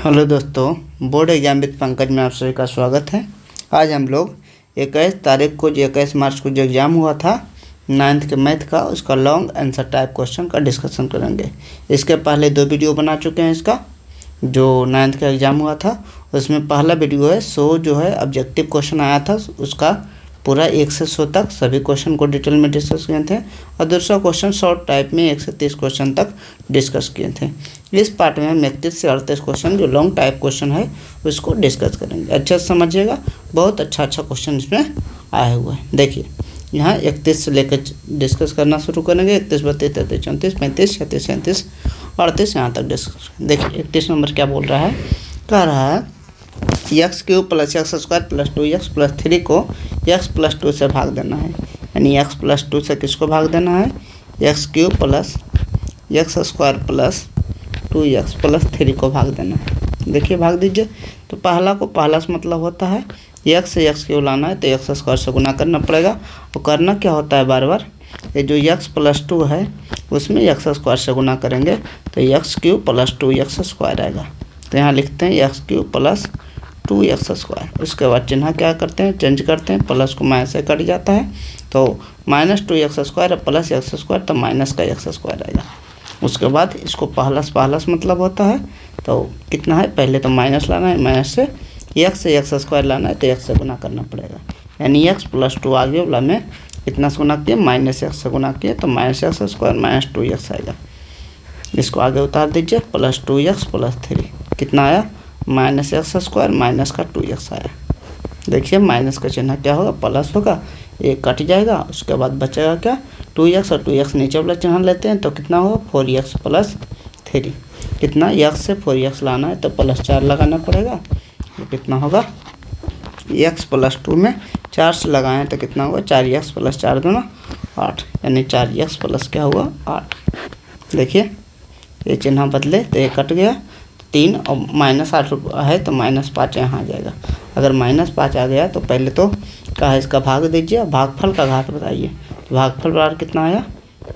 Hello दोस्तों, board exam with Pankaj में आप सभी का स्वागत है। आज हम लोग 21 मार्च को जो एग्ज़ाम हुआ था 9th के मैथ का, उसका लॉन्ग आंसर टाइप क्वेश्चन का डिस्कशन करेंगे। इसके पहले 2 वीडियो बना चुके हैं। इसका जो 9th का एग्ज़ाम हुआ था उसमें पहला वीडियो है 100 जो है ऑब्जेक्टिव क्वेश्चन आया था, उसका पूरा 1 से 100 तक सभी क्वेश्चन को डिटेल में डिस्कस किए थे। और दूसरा क्वेश्चन शॉर्ट टाइप में 1 से 30 क्वेश्चन तक डिस्कस किए थे। इस पार्ट में हम 31 से 38 क्वेश्चन जो लॉन्ग टाइप क्वेश्चन है उसको डिस्कस करेंगे। अच्छा से समझिएगा, बहुत अच्छा क्वेश्चन इसमें आया हुआ है। देखिए यहाँ 31 से लेकर डिस्कस करना शुरू करेंगे। 31, 32, 33, 34, 35, 36, 37, 38 यहाँ तक डिस्कस। देखिए 31 नंबर क्या बोल रहा है, कह रहा है x³ + x² + 2x + 3 को x + 2 से भाग देना है। यानी x + 2 से किसको भाग देना है, x³ + x² + 2x + 3 को भाग देना है। देखिए भाग दीजिए। तो पहला को पहला से मतलब होता है x से x³ लाना है तो x² से गुना करना पड़ेगा। और करना क्या होता है, बार बार ये जो x + 2 है उसमें x² से गुना करेंगे तो x³ + 2x² आएगा। तो यहाँ लिखते हैं x³ + 2x²। उसके बाद चिन्ह क्या करते हैं, चेंज करते हैं, प्लस को माइनस से कट जाता है तो -2x² और प्लस x² तो माइनस का x² आएगा। उसके बाद इसको पहला से मतलब होता है तो कितना है, पहले तो माइनस लाना है, माइनस से x² लाना है तो x से गुना करना पड़ेगा। यानी x + 2 आगे वाला में कितना से गुना किया, -x से गुना किया तो -x² - 2x आएगा। इसको आगे उतार दीजिए, +2x + 3 कितना आया, -x² माइनस का 2x आया। देखिए माइनस का चिन्ह क्या होगा, प्लस होगा, एक कट जाएगा। उसके बाद बचेगा क्या, 2x और 2x नीचे वाला चिन्ह लेते हैं तो कितना होगा, 4x + 3। कितना, x से 4x लाना है तो +4 लगाना पड़ेगा। तो कितना होगा, x + 2 में 4 से लगाएं तो कितना होगा, 4x + 4 दूना 8, यानी 4x + क्या हुआ 8। देखिए ये चिन्ह बदले तो ये कट गया, 3 और -8 है तो -5 यहाँ आ जाएगा। अगर -5 आ गया तो पहले तो क्या है, इसका भाग दीजिए, भागफल का घात बताइए। तो भागफल बराबर कितना आया,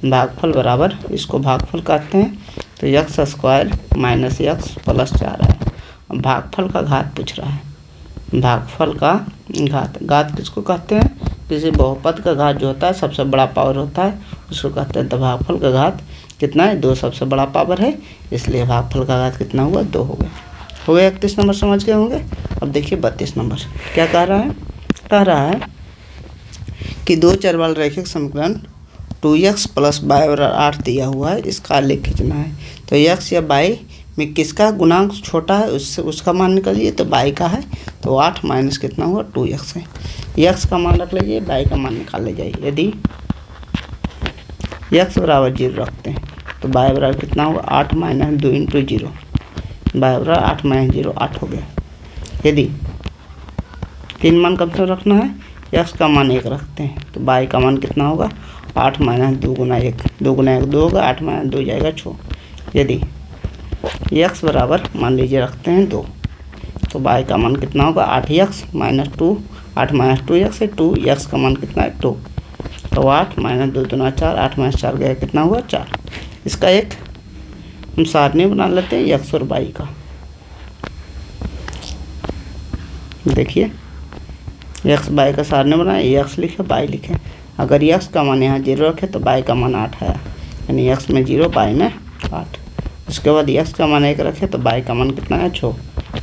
भागफल बराबर, इसको भागफल कहते हैं तो x² - x + 4 आया। भागफल का घात पूछ रहा है, भागफल का घात किसको कहते हैं, किसी बहुपद का घात जो होता है सबसे बड़ा पावर होता है उसको कहते हैं। तो भागफल का घात कितना है, 2 सबसे बड़ा पावर है, इसलिए भागफल का घात कितना हुआ, 2 हो गया। 31 नंबर समझ गए होंगे। अब देखिए 32 नंबर क्या कह रहा है, कह रहा है कि 2 चर वाला रैखिक समीकरण 2x + y = 8 दिया हुआ है, इसका आलेख खींचना है। तो x या y में किसका गुणांक छोटा है उससे उसका मान निकालिए। तो y का है तो 8 माइनस कितना हुआ, 2x है। x का मान रख लीजिए, y का मान निकाल ले जाइए। यदि x = 0 रखते हैं तो y बराबर कितना होगा, 8 - 2 × 0, y बराबर 8 - 0 8 हो गया। यदि 3 मान कम से रखना है, x का मान 1 रखते हैं तो y का मान कितना होगा, 8 - 2 × 1, 2 × 1 2 होगा, 8 - 2 जाएगा 6। यदि x बराबर मान लीजिए रखते हैं 2 तो y का मान कितना होगा, 8x - 2, 8 - 2x है 2x का मान कितना है 2, तो 8 - 2 दूना 4, 8 - 4 गया कितना हुआ 4। इसका एक हम सारणी बना लेते हैं x और y का। देखिए x y का सारणी बनाए, x लिखे y लिखे। अगर x का मान यहाँ 0 रखे तो y का मान 8 है, यानी x में 0 y में 8। उसके बाद x का मान 1 रखे तो y का मान कितना है 6,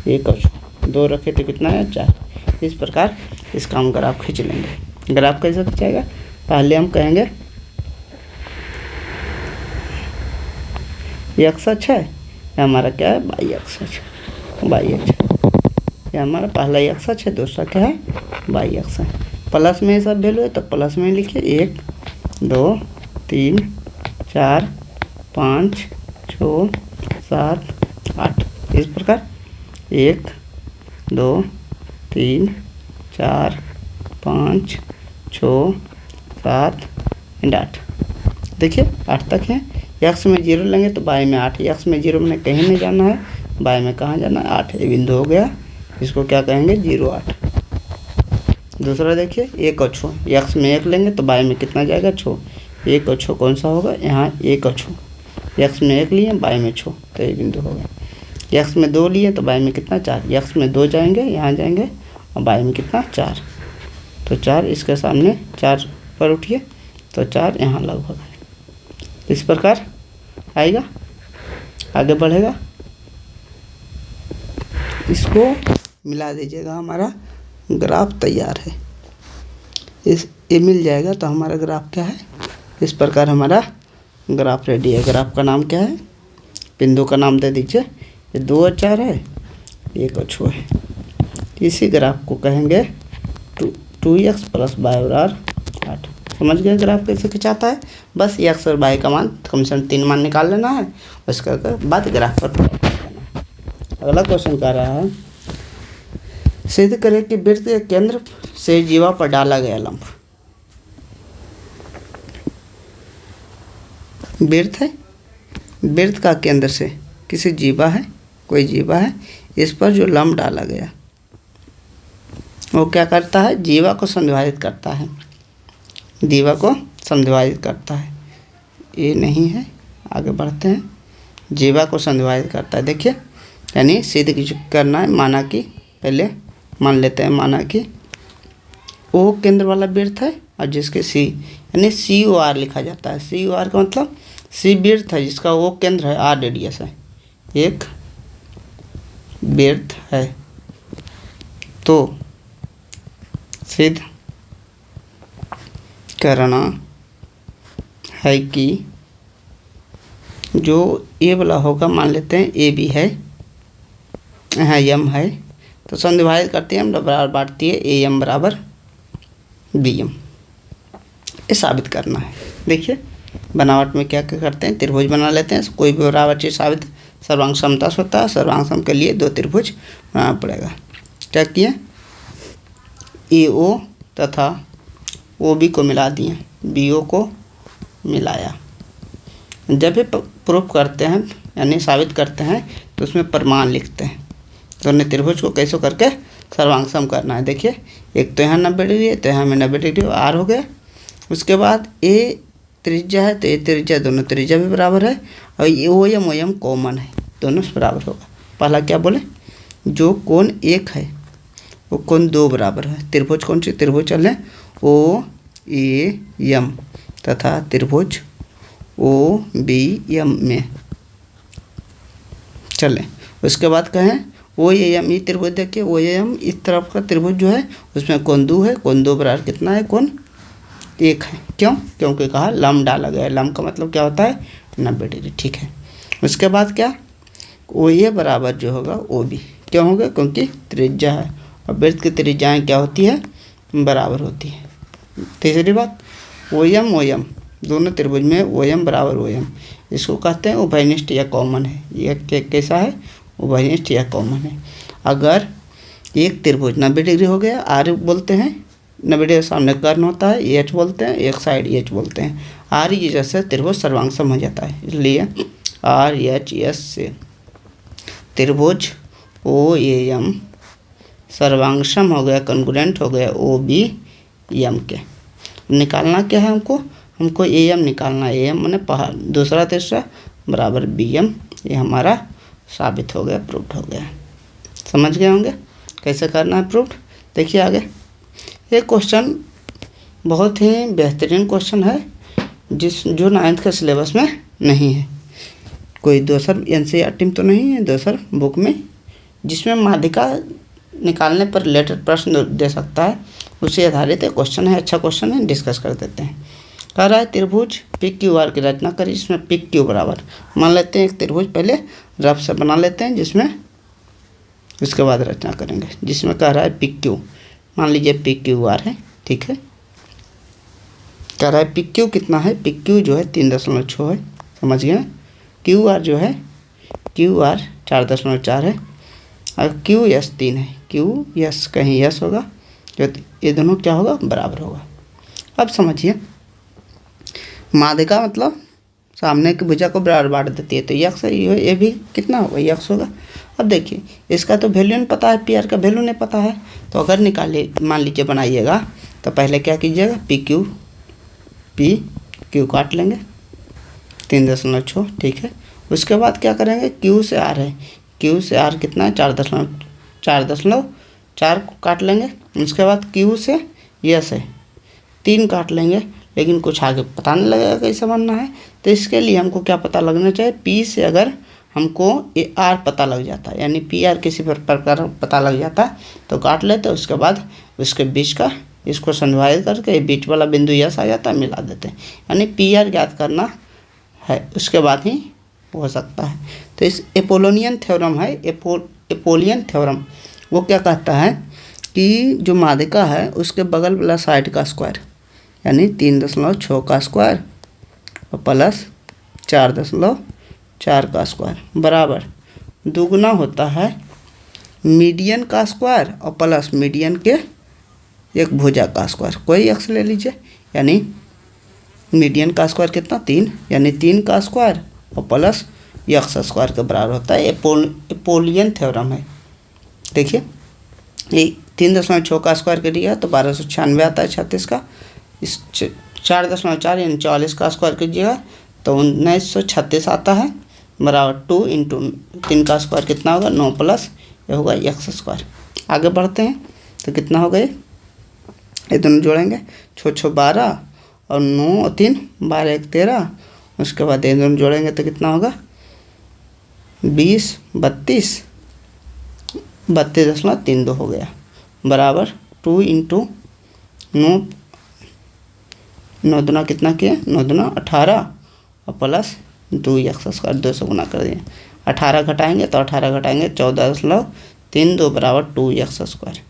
1 और 2 रखे तो कितना है 4। इस प्रकार इसका हम ग्राफ खींच लेंगे। ग्राफ कैसे खींचेगा, पहले हम कहेंगे x अक्ष है, ये हमारा क्या है, y अक्ष है, y अक्ष है। ये हमारा पहला x अक्ष है, दूसरा क्या है, y अक्ष है। प्लस में सब वैल्यू है तो प्लस में लिखिए 1 2 3 4 5 6 7 8। इस प्रकार 1 2 3 4 5 6 7 और 8। देखिए 8 तक है। x में 0 लेंगे तो y में 8, x में 0 में कहीं नहीं जाना है, y में कहाँ जाना है 8, ये बिंदु हो गया। इसको क्या कहेंगे, 0 8। दूसरा देखिए 1 और 6, x में 1 लेंगे तो y में कितना जाएगा 6, 1 और 6 कौन सा होगा, यहाँ 1 और 6, x में 1 लिए y में 6, तो ये बिंदु हो गया। एक्स में 2 लिए तो वाई में कितना 4, एक्स में 2 जाएंगे, यहाँ जाएंगे और वाई में कितना 4, तो 4 इसके सामने 4 पर उठिए तो 4 यहाँ लगभग है। इस प्रकार आएगा, आगे बढ़ेगा, इसको मिला दीजिएगा, हमारा ग्राफ तैयार है। ये मिल जाएगा तो हमारा ग्राफ क्या है, इस प्रकार हमारा ग्राफ रेडी है। ग्राफ का नाम क्या है, बिंदु का नाम दे दीजिए, ये 2 और 4 है, 1 और 6 है। इसी ग्राफ को कहेंगे 2x + y = 8। समझ गए ग्राफ कैसे खिंचाता है। बस x और y का मान कम से कम 3 मान निकाल लेना है, उसके बाद ग्राफ पर प्लॉट कर देना है। अगला क्वेश्चन कह रहा है, सिद्ध करें कि वृत्त के केंद्र से जीवा पर डाला गया लंब। वृत्त है, वृत्त का केंद्र से किसी जीवा है, कोई जीवा है, इस पर जो लंब डाला गया वो क्या करता है, जीवा को संविभाजित करता है, जीवा को संविभाजित करता है। ये नहीं है, आगे बढ़ते हैं। जीवा को संविभाजित करता है, देखिए, यानी सिद्ध करना है। माना कि पहले मान लेते हैं, माना कि ओ केंद्र वाला वृत्त है और जिसके सी यानी COR लिखा जाता है। COR का मतलब सी वृत्त है जिसका ओ केंद्र है, R रेडियस है, एक वृत्त है, तो सिद्ध करना है कि जो ए वाला होगा, मान लेते हैं AB है, यहाँ M है, तो संविभाजित करते हैं हम, बराबर बांटती है, AM = BM। ये साबित करना है। देखिए बनावट में क्या क्या करते हैं, त्रिभुज बना लेते हैं। कोई भी बराबर चीज़ साबित सर्वांग समता से होता है, सर्वांग सम के लिए 2 त्रिभुज बनाना पड़ेगा। क्या किए, AO तथा OB को मिला दिए, BO को मिलाया। जब भी प्रूफ करते हैं यानी साबित करते हैं तो उसमें प्रमाण लिखते हैं। दोनों त्रिभुज को कैसे करके सर्वांग सम करना है। देखिए एक तो यहाँ 90 डिग्री है, तो यहाँ में 90 डिग्री R हो गया। उसके बाद A त्रिज्या है, तो ये त्रिज्या, दोनों त्रिज्या भी बराबर है, और ये OM कॉमन है, दोनों से बराबर होगा। पहला क्या बोले, जो कोण 1 है वो कोण 2 बराबर है। त्रिभुज कौन सी, त्रिभुज चल रहे OAM तथा त्रिभुज OBM में चले। उसके बाद कहें OAM, ये त्रिभुज देखिए, OAM इस तरफ का त्रिभुज जो है उसमें कोण 2 है, कोण 2 बराबर कितना है, कोण 1 है। क्यों, क्योंकि कहा लंब डाला गया है। लंब का मतलब क्या होता है, 90 डिग्री, ठीक है। उसके बाद क्या, OA बराबर जो होगा OB, क्यों होगा, क्योंकि त्रिज्या है, और वृत्त की त्रिज्याएँ क्या होती है, बराबर होती है। तीसरी बात, OM दोनों त्रिभुज में OM बराबर OM, इसको कहते हैं उभयनिष्ठ या कॉमन है। ये कैसा है, उभयनिष्ठ या कॉमन है। अगर एक त्रिभुज 90 डिग्री हो गया, R बोलते हैं, 90 डिग्री सामने कर्ण होता है, H बोलते हैं, एक साइड H बोलते हैं। R ये जैसे त्रिभुज सर्वांग सम हो जाता है, इसलिए RHS से त्रिभुज OAM सर्वांग सम हो गया, कॉन्ग्रुएंट हो गया OBM के। निकालना क्या है हमको AM निकालना है। AM माने दूसरा तीसरा बराबर BM, ये हमारा साबित हो गया, प्रूफ हो गया। समझ गए होंगे कैसे करना है प्रूफ। देखिए आगे, ये क्वेश्चन बहुत ही बेहतरीन क्वेश्चन है, जो 9th के सिलेबस में नहीं है। कोई दूसर NCERT में तो नहीं है, दूसर बुक में, जिसमें माध्यिका निकालने पर रिलेटेड प्रश्न दे सकता है, उसी आधारित एक क्वेश्चन है। अच्छा क्वेश्चन है, डिस्कस कर देते हैं। कह रहा है त्रिभुज PQR की रचना करिए, जिसमें PQ बराबर, मान लेते हैं एक त्रिभुज पहले रफ से बना लेते हैं, जिसमें उसके बाद रचना करेंगे। जिसमें कह रहा है PQ, मान लीजिए PQR है, ठीक है। कह रहा है PQ कितना है, PQ जो है 3.6 है, समझ गए। QR जो है QR 4.4 है, और QS 3 है, QS कहीं यस होगा, जो ये दोनों क्या होगा, बराबर होगा। अब समझिए, माध्यिका मतलब सामने की भुजा को बराबर बांट देती है, तो यक्स है, ये भी कितना होगा, यक्स होगा। अब देखिए इसका तो वैल्यू नहीं पता है, PR का वैल्यू नहीं पता है, तो अगर निकालिए, मान लीजिए बनाइएगा, तो पहले क्या कीजिएगा, PQ काट लेंगे 3.6, ठीक है। उसके बाद क्या करेंगे, Q से R है, क्यू से आर कितना है 4.4 को काट लेंगे। उसके बाद क्यू से यस है 3 काट लेंगे, लेकिन कुछ आगे पता नहीं लगेगा कैसे बनना है। तो इसके लिए हमको क्या पता लगना चाहिए, पी से अगर हमको ये आर पता लग जाता है, यानी पी आर किसी प्रकार पता लग जाता है तो काट लेते हैं। उसके बाद उसके बीच का इसको संविभाजित करके बीच वाला बिंदु यस आ जाता है, मिला देते हैं। यानी पी आर ज्ञात करना है, उसके बाद ही हो सकता है। तो इस एपोलोनियन थ्योरम है, एपोलियन थ्योरम, वो क्या कहता है कि जो माध्यिका है उसके बगल वाला साइड का स्क्वायर, यानी 3.6 का स्क्वायर और प्लस 4.4 का स्क्वायर बराबर दुगुना होता है मीडियन का स्क्वायर और प्लस मीडियन के एक भुजा का स्क्वायर। कोई एक्स ले लीजिए, यानी मीडियन का स्क्वायर कितना 3, यानी 3 का स्क्वायर और प्लस एक्स स्क्वायर के बराबर होता है। एपोलियन थ्योरम है। देखिए ये 3.6 का स्क्वायर करिएगा तो 1296 आता है 36 का। इस 4.4 यानी 44 का स्क्वायर कीजिएगा तो 1936 आता है बराबर 2 इंटू 3 का स्क्वायर कितना होगा 9 प्लस ये होगा एक्स स्क्वायर। आगे बढ़ते हैं तो कितना होगा ये दोनों जोड़ेंगे 6 12 और 9 और 3 12 1 13। उसके बाद ये दोनों जोड़ेंगे तो कितना होगा 20 32 32.32 हो गया बराबर 2 इंटू 9 दूना कितना किया 9 दूना 18 और प्लस 2 एक्स स्क्वायर 2 से गुना कर दिए। 18 घटाएंगे तो 18 घटाएंगे 14.32 बराबर 2 एक्स स्क्वायर।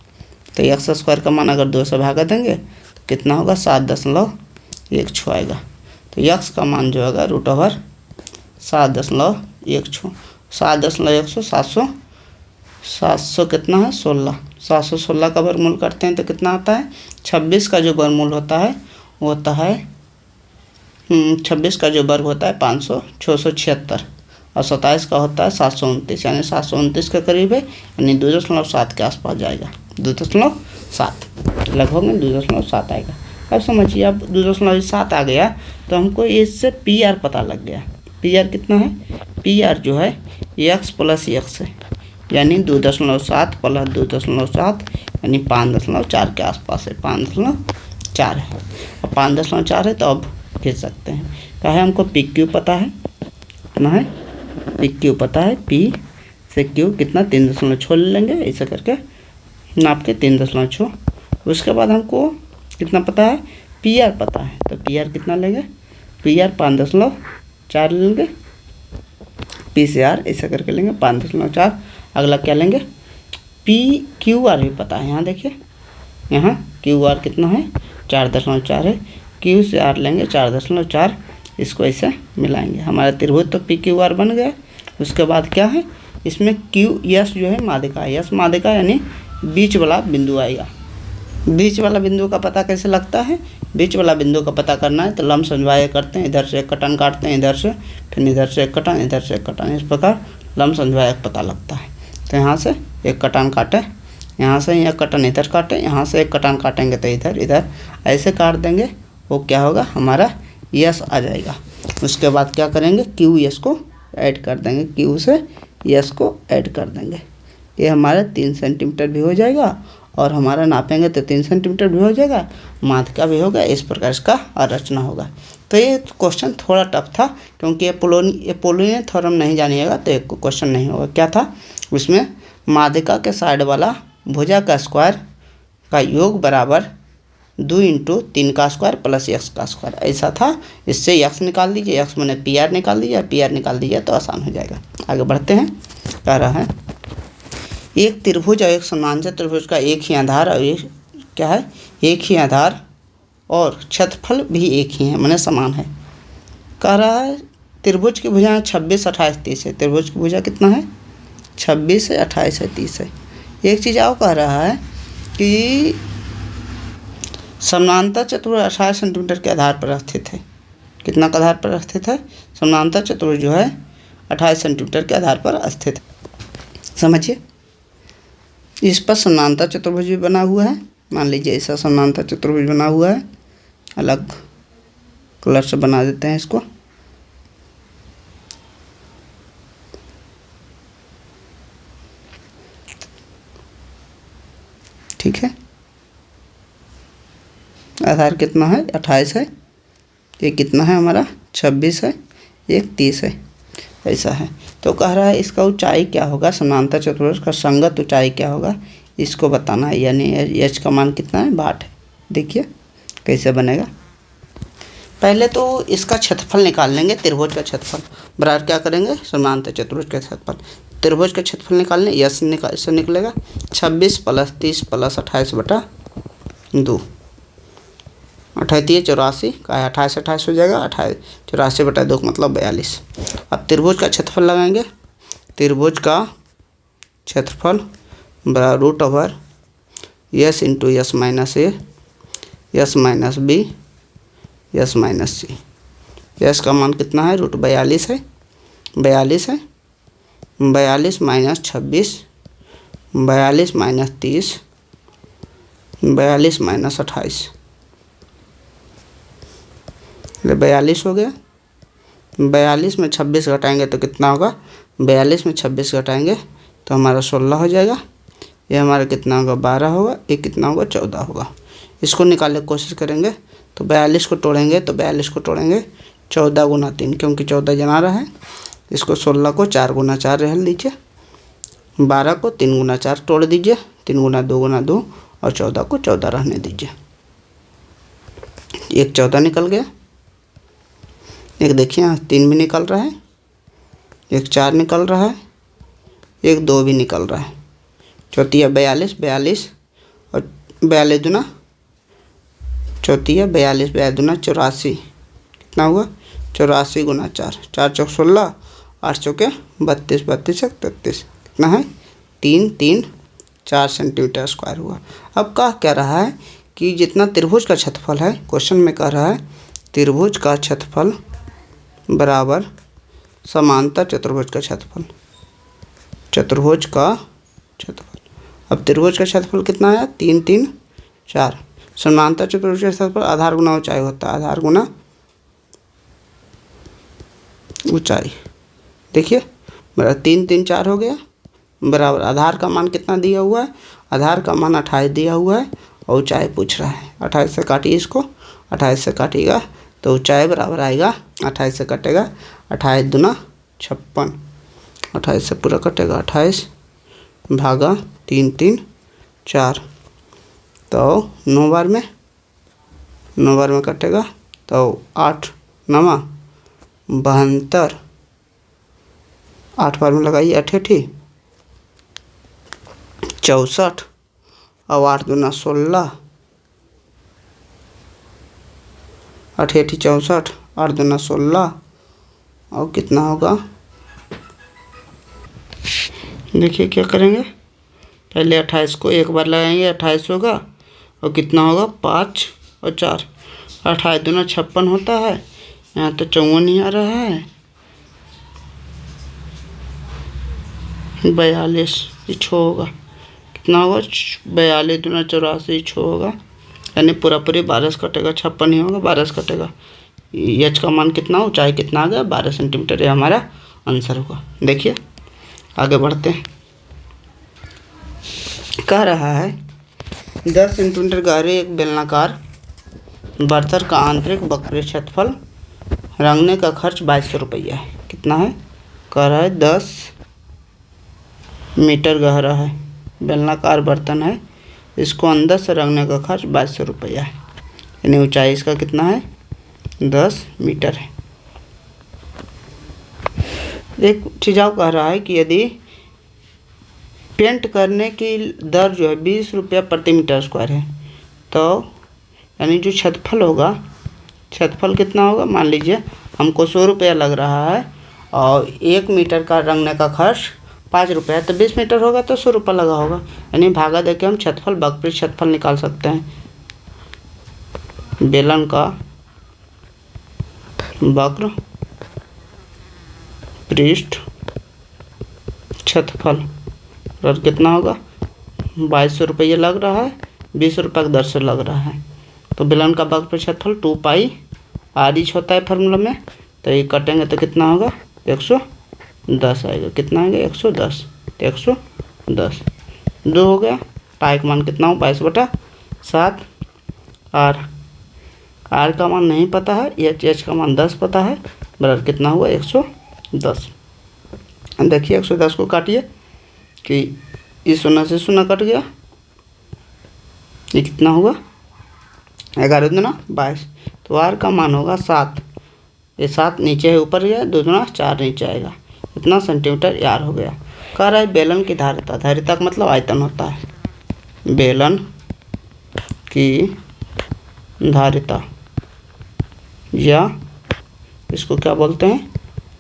तो एक्स स्क्वायर का मान अगर 2 से भागा देंगे तो कितना होगा 7.16 आएगा। तो एक्स का मान जो होगा √7.16 700 कितना है 16। 716 का वर्गमूल करते हैं तो कितना आता है 26 का जो वर्गमूल होता है वो होता है 26 का जो वर्ग होता है 676 और 27 का होता है 729, यानी 729 के करीब है, यानी 2.7 के आसपास जाएगा। 2.7 लगभग में 2.7 आएगा। अब समझिए अब 2.7 आ गया तो हमको इससे पी आर पता लग गया। पी आर कितना है, पी आर जो है एक्स प्लस एक्स है, यानी 2.7 प्लस 2.7 यानी 5.4 के आसपास है, 5.4 है। और 5.4 है तो अब खींच सकते हैं। क्या है हमको पी क्यू पता है, कितना है पी क्यू पता है, पी से क्यू कितना 3.6 ले लेंगे ऐसा करके नाप के 3.6। उसके बाद हमको कितना पता है पी आर पता है, तो पी आर कितना लेंगे पी आर 5.4 लेंगे, पी से आर ऐसा करके लेंगे 5.4। अगला क्या लेंगे पी क्यू आर भी पता है, यहाँ देखिए यहाँ क्यू आर कितना है 4.4 है, क्यू से आर लेंगे 4.4, इसको ऐसे मिलाएंगे हमारा त्रिभुज तो पी क्यू आर बन गया। उसके बाद क्या है इसमें क्यू यस जो है माध्यिका, यस माध्यिका यानी बीच वाला बिंदु आएगा। बीच वाला बिंदु का पता कैसे लगता है, बीच वाला बिंदु का पता करना है तो लंब समद्विभाजक करते हैं, इधर से एक कटन काटते हैं, इधर से फिर इधर से एक कटन, इधर से एक कटन, इस प्रकार लंब समद्विभाजक पता लगता है। तो यहाँ से एक कटन काटे, यहाँ से एक कटन इधर काटे, यहाँ से एक कटन काटेंगे तो इधर इधर ऐसे काट देंगे, वो क्या होगा हमारा यस आ जाएगा। उसके बाद क्या करेंगे क्यू यस को ऐड कर देंगे, क्यू से यस को ऐड कर देंगे, ये हमारा 3 सेंटीमीटर भी हो जाएगा और हमारा नापेंगे तो 3 सेंटीमीटर भी हो जाएगा, माध्यिका भी होगा। इस प्रकार इसका रचना होगा। तो ये क्वेश्चन थोड़ा टफ था क्योंकि एपोलियन थ्योरम नहीं जानिएगा तो एक क्वेश्चन नहीं होगा। क्या था उसमें माध्यिका के साइड वाला भुजा का स्क्वायर का योग बराबर 2 इंटू 3 का स्क्वायर प्लस एक्स का स्क्वायर ऐसा था। इससे एक्स निकाल दीजिए, एक्स मैंने पी आर निकाल दीजिए, पी आर निकाल दीजिए तो आसान हो जाएगा। आगे बढ़ते हैं। कह रहा है एक त्रिभुज और एक समांतर त्रिभुज का एक ही आधार और एक क्या है एक ही आधार और क्षेत्रफल भी एक ही है, माने समान है। कह रहा है त्रिभुज की भुजाएं 26 28 30 है। त्रिभुज की भुजा कितना है 26 है 28 है 30 है। एक चीज़ और कह रहा है कि समानांतर चतुर्भुज 28 सेंटीमीटर के आधार पर स्थित है। कितना के आधार पर स्थित है, समानांतर चतुर्भुज जो है 28 सेंटीमीटर के आधार पर स्थित है। समझिए इस पर समानांतर चतुर्भुज भी बना हुआ है, मान लीजिए ऐसा समानांतर चतुर्भुज बना हुआ है, अलग कलर से बना देते हैं इसको। ठीक है। आधार कितना है 28 है, ये कितना है हमारा 26 है, एक 30 है, ऐसा है। तो कह रहा है इसका ऊंचाई क्या होगा, समांतर चतुर्भुज का संगत ऊंचाई क्या होगा इसको बताना है, यानी एच का मान कितना है 62 है। देखिए कैसे बनेगा। पहले तो इसका क्षेत्रफल निकाल लेंगे, त्रिभुज का क्षेत्रफल बराबर क्या करेंगे समांतर चतुर्भुज का क्षेत्रफल। त्रिभुज का क्षेत्रफल निकालने यस इससे निकलेगा 26 + 30 + 28 बटा 2, 38 84 का है 28 28 हो जाएगा, 28 84 बटा 2 मतलब 42। अब त्रिभुज का क्षेत्रफल लगाएंगे, त्रिभुज का क्षेत्रफल बराबर √S × S - A S - B S - C। S का मान कितना है √42 है, 42 है, 42 - 26 42 - 30 42 - 28 42 हो गया। 42 में 26 घटाएंगे तो कितना होगा, 42 में 26 घटाएंगे तो हमारा 16 हो जाएगा। ये हमारा कितना होगा 12 होगा, ये कितना होगा 14 होगा। इसको निकालने की कोशिश करेंगे तो 42 को तोड़ेंगे तो 42 को तोड़ेंगे 14 × 3 क्योंकि 14 जना रहा है। इसको 16 को 4 × 4 रह लीजिए, 12 को 3 × 4 तोड़ दीजिए, 3 × 2 × 2 और 14 को 14 रहने दीजिए। एक 14 निकल गया, एक देखिए यहाँ 3 भी निकल रहा है, एक 4 निकल रहा है, एक 2 भी निकल रहा है। चौथिया 42 42 और 42 दूना चौथिया 42 42 दूना 84 कितना हुआ 84 × 4 4 चौक 16 8 चौके 32 32 एक 33 कितना है 3 3 4 सेंटीमीटर स्क्वायर हुआ। अब कह रहा है कि जितना त्रिभुज का क्षेत्रफल है, क्वेश्चन में कह रहा है त्रिभुज का क्षेत्रफल बराबर समांतर चतुर्भुज का क्षेत्रफल, चतुर्भुज का क्षेत्रफल। अब त्रिभुज का क्षेत्रफल कितना है 3 3 4, समांतर चतुर्भुज का क्षेत्रफल आधार गुना ऊंचाई होता है, आधार गुना ऊंचाई। देखिए बराबर 3 3 4 हो गया, बराबर आधार का मान कितना दिया हुआ है, आधार का मान 28 दिया हुआ है और ऊंचाई पूछ रहा है। 28 से काटिए इसको, 28 से काटिएगा तो ऊंचाई बराबर आएगा 28 से कटेगा 28 दूना 56, 28 से पूरा कटेगा 28 भागा 3 3 4 तो 9 बार में कटेगा तो 8 9 72, 8 बार में लगाइए 88 64 और 8 दूना 16, 88 64 8 दूना 16 और कितना होगा। देखिए क्या करेंगे, पहले 28 को एक बार लगाएंगे 28 होगा और कितना होगा 5 और 4, 28 दूना 56 होता है, यहाँ तो 54 ही आ रहा है, 42 ये 6 होगा, कितना होगा 42 दूना 84 6 होगा, यानी पूरा 12 से कटेगा 56 ही होगा, 12 से कटेगा। एच का मान कितना ऊंचाई कितना आ गया 12 सेंटीमीटर, ये हमारा आंसर होगा। देखिए आगे बढ़ते हैं, कह रहा है 10 सेंटीमीटर गहरे एक बेलनाकार बर्तन का आंतरिक वक्रीय क्षेत्रफल, रंगने का खर्च 2200 रुपया है। कितना है, कह रहा है 10 मीटर गहरा है, बेलनाकार बर्तन है, इसको अंदर से रंगने का खर्च 2200 रुपया है, यानी ऊंचाई इसका कितना है 10 मीटर है। एक चीज़ और कह रहा है कि यदि पेंट करने की दर जो है 20 रुपया प्रति मीटर स्क्वायर है, तो यानी जो क्षेत्रफल होगा, क्षेत्रफल कितना होगा, मान लीजिए हमको 100 रुपया लग रहा है और 1 मीटर का रंगने का खर्च 5 रुपया, तो 20 मीटर होगा तो 100 रुपया लगा होगा, यानी भागा देके हम क्षेत्रफल वक्र क्षेत्रफल निकाल सकते हैं। बेलन का वक्र पृष्ठ क्षेत्रफल और कितना होगा 2200 रुपये लग रहा है, 20 रुपये की दर से लग रहा है, तो बेलन का वक्र क्षेत्रफल 2 पाई आर इंच होता है फार्मूला में, तो ये कटेंगे तो कितना होगा 110 आएगा, कितना आएगा 110, तो 110 2 हो गया, पाई का मान कितना हो 22/7। आर का मान नहीं पता है, एच का मान 10 पता है, बराबर कितना हुआ 110। देखिए 110 को काटिए कि इस 0 से 0 कट गया, ये कितना हुआ 11 दूना 22। तो आर का मान होगा 7, ये 7 नीचे है ऊपर गया, 2 दूना 4 नीचे आएगा, इतना सेंटीमीटर आर हो गया। कह रहा है बेलन की धारिता, धारिता का मतलब आयतन होता है, बेलन की धारिता या इसको क्या बोलते हैं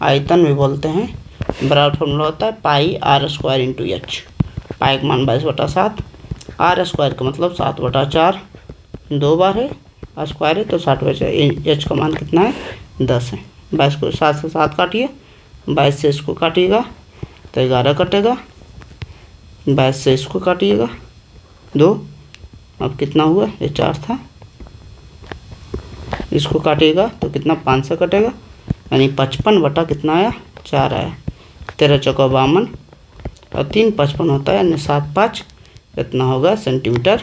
आयतन भी बोलते हैं, बराबर फॉर्मूला होता है पाई आर स्क्वायर इंटू एच। पाई का मान 22/7, आर स्क्वायर का मतलब 7/4, 2 बार है स्क्वायर है तो 60/4, एच का मान कितना है 10 है। 22 को 7 से 7 काटिए, 22 से इसको काटिएगा तो 11 कटेगा, 22 से इसको काटिएगा 2, अब कितना हुआ ये 4 था, इसको काटिएगा तो कितना 5 से कटेगा, यानी 55 कितना आया 4 आया। 13 चौका 52 और 3 55 होता है, यानी 7 5 इतना होगा सेंटीमीटर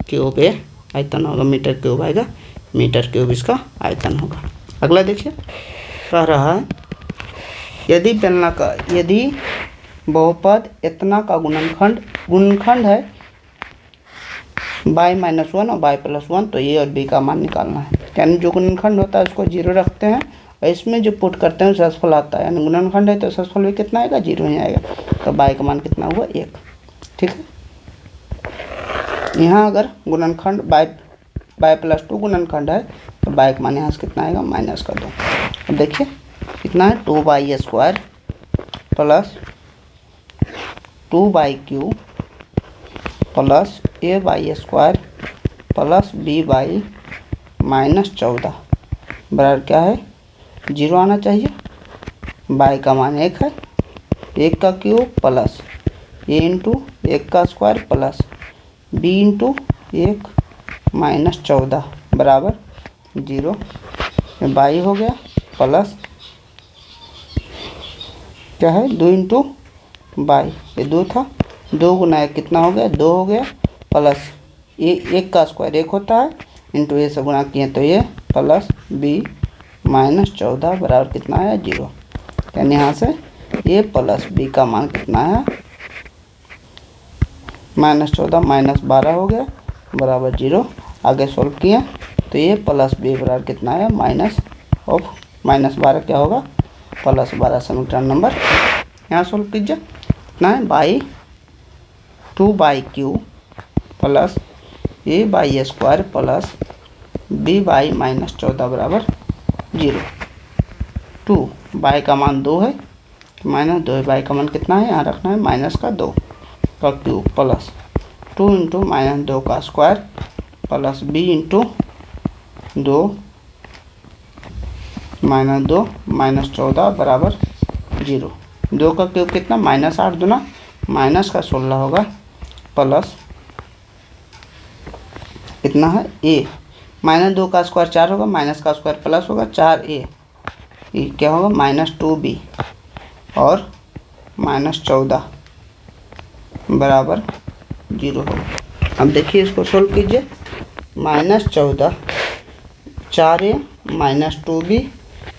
क्यूब, ये आयतन होगा, मीटर क्यूब आएगा, मीटर क्यूब इसका आयतन होगा। अगला देखिए कह रहा है यदि बहुपद इतना का गुणनखंड है y-1 और y+1, तो ए और बी का मान निकालना है। यानी जो गुणनखंड होता है उसको 0 रखते हैं और इसमें जो पुट करते हैं शेषफल आता है, यानी गुणनखंड है तो शेषफल भी कितना आएगा 0 ही आएगा, तो y का मान कितना हुआ 1। ठीक है, यहाँ अगर गुणनखंड y+2 गुणनखंड है तो y का मान यहाँ से कितना आएगा -2। अब देखिए कितना है 2y² plus 2y³ plus ay² plus by -14 बराबर क्या है 0 आना चाहिए। y का मान 1 है, 1 का क्यूब प्लस a इंटू 1 का स्क्वायर प्लस b इंटू 1 -14 बराबर 0। y हो गया प्लस क्या है 2 इंटू y, ये 2 था, 2 गुना 1 कितना हो गया 2 हो गया, प्लस ये 1 का स्क्वायर 1 होता है, इंटू ए से गुणा किए तो ये प्लस b -14 बराबर कितना है 0। यानी यहाँ से a प्लस b का मान कितना है -14 -12 हो गया बराबर 0। आगे सोल्व किए तो a प्लस b बराबर कितना है -12 क्या होगा +12। समीकरण नंबर यहाँ सोल्व कीजिए, कितना है 2y³ plus a² plus b -14 बराबर 0। 2 y का मान 2 है, -2 y का मान कितना है यहाँ रखना है -2 का क्यूब प्लस 2 इंटू -2 का स्क्वायर प्लस b इंटू 2 -2 -14 बराबर 0। 2 का क्यूब कितना -8 दूना -16 होगा प्लस कितना है a, -2 का स्क्वायर 4 होगा, माइनस का स्क्वायर प्लस होगा 4a, ये क्या होगा -2b और -14 बराबर 0 होगा। अब देखिए इसको सोल्व कीजिए, -14 4a -2b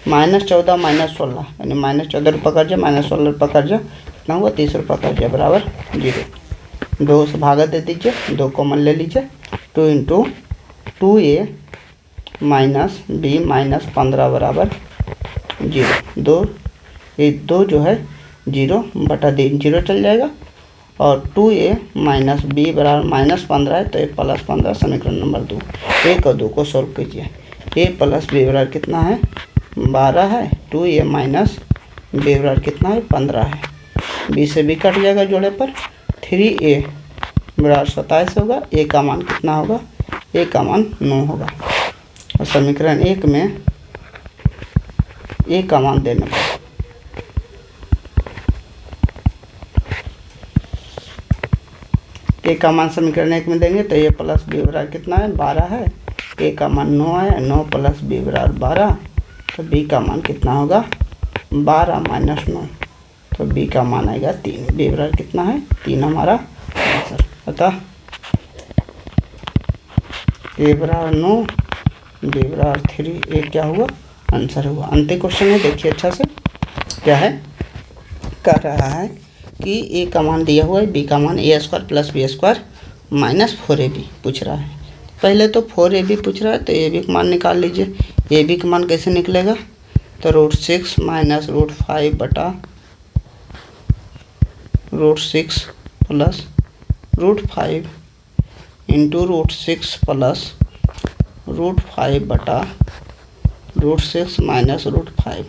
-14 -16, यानी -14 पकड़ जाए -16 पकड़ जाए कितना हुआ 30 पकड़ जाए बराबर 0। 2 से भागा दे दीजिए, 2 कॉमन ले लीजिए, 2 इंटू 2a -b -15 बराबर 0। 2 जो है 0 बटा 0 चल जाएगा और 2a -b बराबर -15 है तो a प्लस 15 समीकरण नंबर 2। 1 और 2 को सोल्व कीजिए, a प्लस b बराबर कितना है 12 है, 2a माइनस b बराबर कितना है 15 है, b से b कट जाएगा जोड़े पर, 3a बराबर 27 होगा, a का मान कितना होगा a का मान 9 होगा। और समीकरण 1 में a का मान देना पड़ेगा, a का मान समीकरण 1 में देंगे तो a प्लस b बराबर कितना है 12 है, a का मान 9 है, 9 प्लस b बराबर 12, तो b का मान कितना होगा 12 -9, तो b का मान आएगा 3, b बराबर कितना है 3 हमारा आंसर। अतः ए बराबर 9, बी बराबर 3, ए क्या हुआ आंसर हुआ। अंतिम क्वेश्चन है, देखिए अच्छा से क्या है, कह रहा है कि ए का मान दिया हुआ है, बी का मान A square plus B square minus 4ab पूछ रहा है। पहले तो 4ab पूछ रहा है तो ए बी का मान निकाल लीजिए। ए बी का मान कैसे निकलेगा, तो √6 माइनस √5 बटा √6 प्लस √5 इंटू √6 प्लस √5 बटा √6 माइनस √5,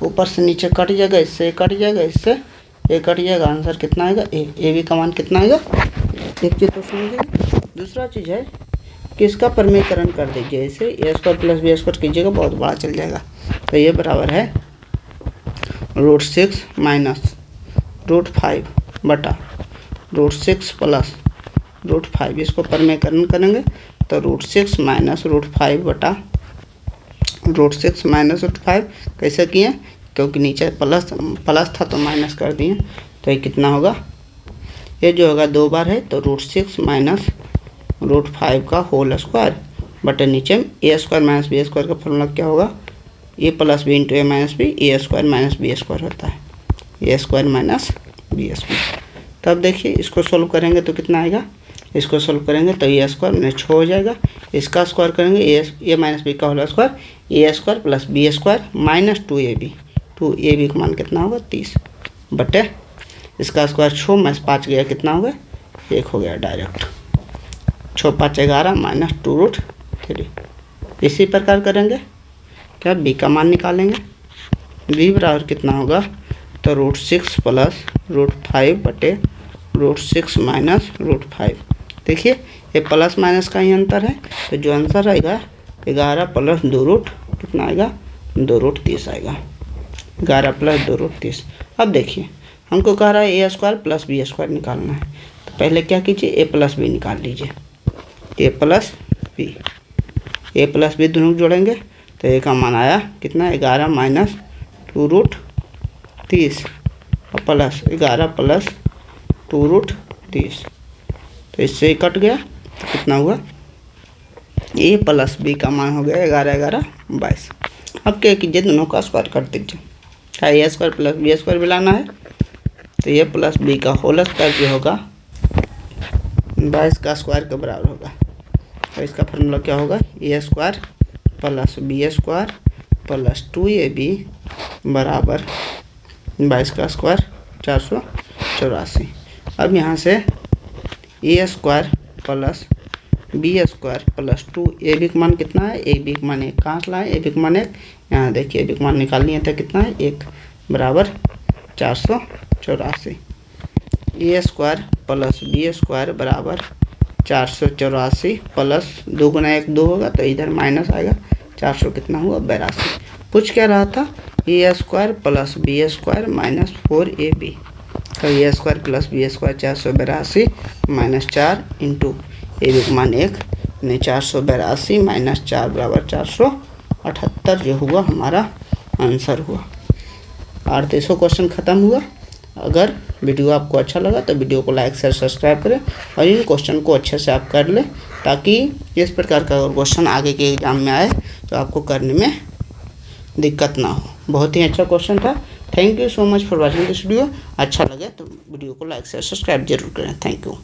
ऊपर से नीचे कट जाएगा, इससे कट जाएगा, इससे ए कट जाएगा, आंसर कितना आएगा ए बी का मान कितना आएगा। एक चीज़ तो समझिए। दूसरा चीज़ है कि इसका परमीकरण कर दीजिए, इसे ए स्क्वायर प्लस बी स्क्वायर कीजिएगा, बहुत बड़ा चल जाएगा। तो ये बराबर है √6 माइनस √5 बटा √6 प्लस √5, इसको परमीकरण करेंगे तो √6 माइनस √5 बटा √6 माइनस √5 कैसे किए, क्योंकि नीचे प्लस था तो माइनस कर दिए। तो ये कितना होगा, ये जो होगा 2 बार है तो √6 माइनस √5 का होल स्क्वायर बटे नीचे में ए स्क्वायर माइनस बी स्क्वायर का फॉर्मूला क्या होगा, ए प्लस बी इंटू ए माइनस बी, ए स्क्वायर माइनस बी स्क्वायर होता है, ए स्क्वायर माइनस बी स्क्वायर। तब देखिए इसको सोल्व करेंगे तो कितना आएगा, इसको सोल्व करेंगे तो ए स्क्वायर में 6 हो जाएगा, इसका स्क्वायर करेंगे ए माइनस बी का whole square, A square plus B square minus 2ab, 2ab का मान कितना होगा 30 बटे इसका स्क्वायर 6 माइनस 5 गया कितना हो गया 1 हो गया डायरेक्ट, 6 5 11 माइनस 2√3। इसी प्रकार करेंगे क्या, बी का मान निकालेंगे, बी बराबर कितना होगा, तो √6 प्लस √5 बटे √6 माइनस √5। देखिए ये प्लस माइनस का ही अंतर है, तो जो आंसर आएगा 11 प्लस 2 कितना आएगा 2√30 आएगा, 11 प्लस 2√30। अब देखिए हमको कह रहा है ए स्क्वायर प्लस बी स्क्वायर निकालना है, तो पहले क्या कीजिए ए प्लस बी निकाल लीजिए, ए प्लस बी दोनों जोड़ेंगे तो ए का मान आया कितना 11 माइनस 2√30 और प्लस 11 प्लस 2√30, तो इससे कट गया तो कितना हुआ, ए प्लस बी का मान हो गया 11 11 22। अब क्या कीजिए दोनों का स्क्वायर कर दीजिए, क्या ए स्क्वायर प्लस बी स्क्वायर भी लाना है, तो ए प्लस बी का होल स्क्वायर जो होगा 22 का स्क्वायर के बराबर होगा। तो इसका फॉर्मूला क्या होगा, A square plus B square plus 2ab बराबर 22 का स्क्वायर 484। अब यहाँ से A square plus B square plus 2ab का मान कितना है, ए बी का मान 1 कहाँ से लाए, ए बी का मान 1, यहाँ देखिए ए बी का मान निकाल लिए थे कितना है 1 बराबर 484। ए स्क्वायर प्लस बी स्क्वायर बराबर 484 प्लस 2 गुना 1 2 होगा तो इधर माइनस आएगा, 400 कितना हुआ 82। पूछ क्या रहा था, A square plus B square minus 4ab, तो A square plus B square 482 minus 4 into A B का मान 1 यानी 482 माइनस 4 बराबर 478 जो हुआ हमारा आंसर हुआ। 38वां क्वेश्चन ख़त्म हुआ। अगर वीडियो आपको अच्छा लगा तो वीडियो को लाइक शेयर सब्सक्राइब करें और इन क्वेश्चन को अच्छे से आप कर लें, ताकि इस प्रकार का अगर क्वेश्चन आगे के एग्जाम में आए तो आपको करने में दिक्कत ना हो। बहुत ही अच्छा क्वेश्चन था। Thank you so much for watching this video. अच्छा लगे तो वीडियो को लाइक शेयर सब्सक्राइब जरूर करें। Thank you.